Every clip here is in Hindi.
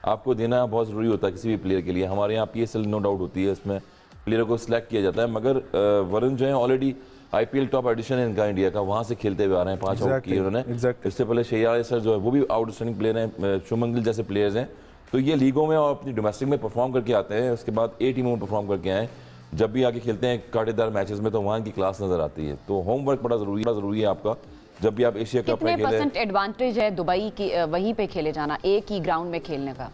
आपको देना बहुत ज़रूरी होता है किसी भी प्लेयर के लिए। हमारे यहाँ PSL नो डाउट होती है, इसमें प्लेयर को सिलेक्ट किया जाता है, मगर वरुण जो है ऑलरेडी IPL टॉप एडिशन है इनका इंडिया का, वहाँ से खेलते हुए आ रहे हैं, 5 आउट किए उन्होंने। इससे पहले शेयार सर जो है वो भी आउटस्टैंडिंग प्लेयर हैं, शुभमन गिल जैसे प्लेयर्स हैं। तो ये लीगों में और अपनी डोमेस्टिक में परफॉर्म करके आते हैं, उसके बाद A टीमों में परफॉर्म करके आए। जब भी आके खेलते हैं कांटेदार मैचेस में तो वहाँ की क्लास नजर आती है। तो होमवर्क बड़ा ज़रूरी है आपका जब भी आप एशिया कप में खेलें। कितने % एडवांटेज है दुबई की वहीं पे खेले जाना, एक ही ग्राउंड में खेलने का?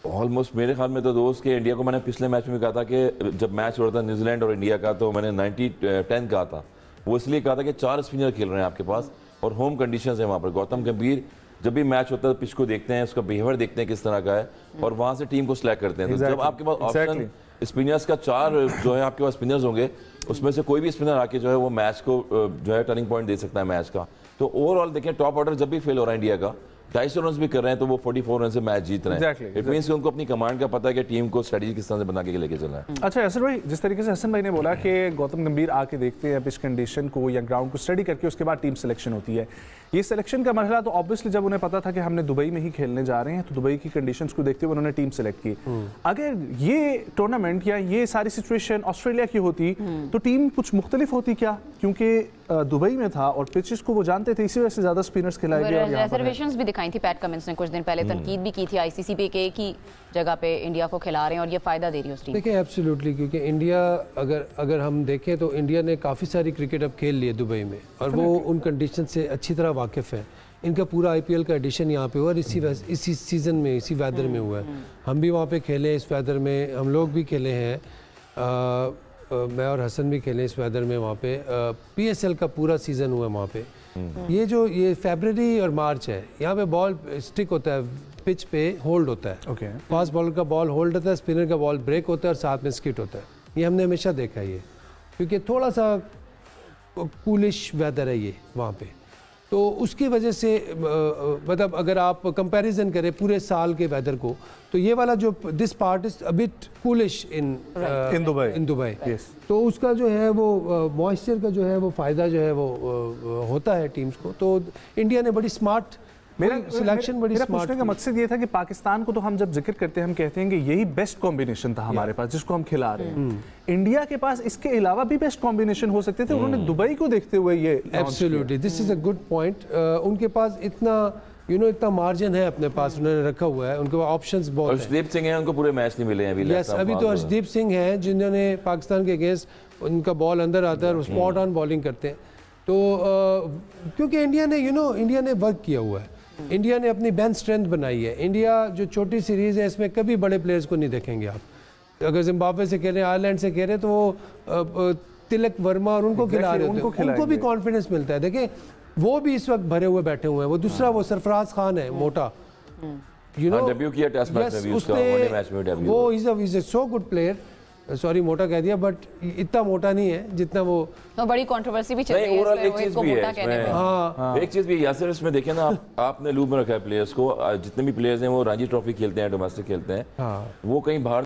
ऑलमोस्ट मेरे ख्याल में तो दोस्त के इंडिया को मैंने पिछले मैच में कहा था कि जब मैच हो रहा था न्यूजीलैंड और इंडिया का, तो मैंने 90-10 कहा था। वो इसलिए कहा था कि 4 स्पिनर खेल रहे हैं आपके पास और होम कंडीशंस है वहाँ पर। गौतम गंभीर जब भी मैच होता है पिच को देखते हैं, उसका बिहेवियर देखते हैं किस तरह का है और वहाँ से टीम को सिलेक्ट करते हैं। तो जब आपके पास ऑप्शन स्पिनर्स का 4 जो है आपके पास स्पिनर्स होंगे, उसमें से कोई भी स्पिनर आके जो है वो मैच को जो है टर्निंग पॉइंट दे सकता है मैच का। तो ओवरऑल देखें, टॉप ऑर्डर जब भी फेल हो रहा है इंडिया का, 250 रन भी कर रहे हैं तो वो 44 रन से मैच जीत रहे हैं। इट मींस कि उनको अपनी कमांड का पता है कि टीम को स्ट्रेटजी किस तरह से बना के लेके चलना है। अच्छा हसन भाई, जिस तरीके से हसन भाई ने बोला कि गौतम गंभीर आके देखते हैं पिच कंडीशन को या ग्राउंड को स्टडी करके उसके बाद टीम सिलेक्शन होती है। ये सिलेक्शन का मरहला तो ऑब्वियसली जब उन्हें पता था कि हमने दुबई में ही खेलने जा रहे हैं तो दुबई की कंडीशंस को देखते हुए उन्होंने टीम सेलेक्ट की। अगर ये टूर्नामेंट या ये सारी सिचुएशन ऑस्ट्रेलिया की होती तो टीम कुछ मुख्तलिफ होती क्या? क्योंकि दुबई में था और पिचेस को वो जानते थे, इसी वजह से ज्यादा स्पिनर्स खिलाए गए। रिजर्वेशंस भी दिखाई थी पैट कमिंस ने कुछ दिन पहले, तनकीद भी की थी ICC पे कि एक ही जगह पे इंडिया को खिला रहे हैं और ये फायदा दे रही है उस टीम। देखिए एब्सोल्युटली, क्योंकि इंडिया अगर हम देखें तो इंडिया ने काफ़ी सारी क्रिकेट अब खेल ली है दुबई में और वो उन कंडीशन से अच्छी तरह वाकिफ़ है। इनका पूरा IPL का एडिशन यहाँ पे हुआ और इसी सीज़न में इसी वेदर में हुआ है। हम भी वहाँ पे खेले इस वेदर में, हम लोग भी खेले हैं, मैं और हसन भी खेले इस वेदर में वहाँ पे। PSL का पूरा सीज़न हुआ वहाँ पे। ये फरवरी और मार्च है, यहाँ पे बॉल स्टिक होता है, पिच पे होल्ड होता है। फास्ट बॉलर का बॉल होल्ड होता है, स्पिनर का बॉल ब्रेक होता है और साथ में स्किट होता है। ये हमने हमेशा देखा है ये, क्योंकि थोड़ा सा कूलिश वेदर है ये वहाँ पे। तो उसकी वजह से मतलब अगर आप कंपैरिजन करें पूरे साल के वेदर को, तो ये वाला जो this part is a bit coolish in Dubai. तो उसका जो है वो मॉइस्चर का जो है वो फ़ायदा जो है वो होता है टीम्स को। तो इंडिया ने बड़ी स्मार्ट सिलेक्शन बड़ी स्मार्ट। पूछने का मकसद ये था कि पाकिस्तान को तो हम जब जिक्र करते हैं हम कहते हैं कि यही बेस्ट कॉम्बिनेशन था हमारे पास जिसको हम खिला रहे हैं। इंडिया के पास इसके अलावा भी बेस्ट कॉम्बिनेशन हो सकते थे, उन्होंने दुबई को देखते हुए ये absolutely, this is a good point. उनके पास इतना इतना मार्जिन है अपने पास, उन्होंने रखा हुआ है, उनके पास ऑप्शंस बहुत हैं। हर्षदीप सिंह हैं, उनको पूरे मैच नहीं मिले हैं अभी। यस, अभी तो हर्षदीप सिंह हैं जिन्होंने पाकिस्तान के अगेंस्ट उनका बॉल अंदर आता है और स्पॉट ऑन बॉलिंग करते हैं। तो क्योंकि इंडिया ने वर्क किया हुआ है, इंडिया ने अपनी बेंच स्ट्रेंथ बनाई है। इंडिया जो छोटी सीरीज़ है इसमें कभी बड़े प्लेयर्स को नहीं देखेंगे आप। अगर जिम्बाब्वे से खेलें, आयरलैंड से खेलें तो वो तिलक वर्मा और उनको खिला रहे होते हैं, उनको भी कॉन्फिडेंस मिलता है। देखें वो भी इस वक्त भरे हुए बैठे हुए हैं। वो दूसरा वो सरफराज खान है मोटा, डेब्यू किया टेस्ट मैच में भी, उसका वनडे मैच में डेब्यू। वो is a so good player, sorry मोटा कह दिया, बट इतना मोटा नहीं है जितना वो। तो बड़ी कंट्रोवर्सी भी चल रही है ओवरऑल। एक चीज भी है, हाँ एक चीज भी यासिर इसमें देखें ना, आपने लूप में रखा है प्लेयर्स को। जितने भी प्लेयर्स हैं वो रणजी ट्रॉफी खेलते हैं, डोमेस्टिक खेलते हैं, वो कहीं बाहर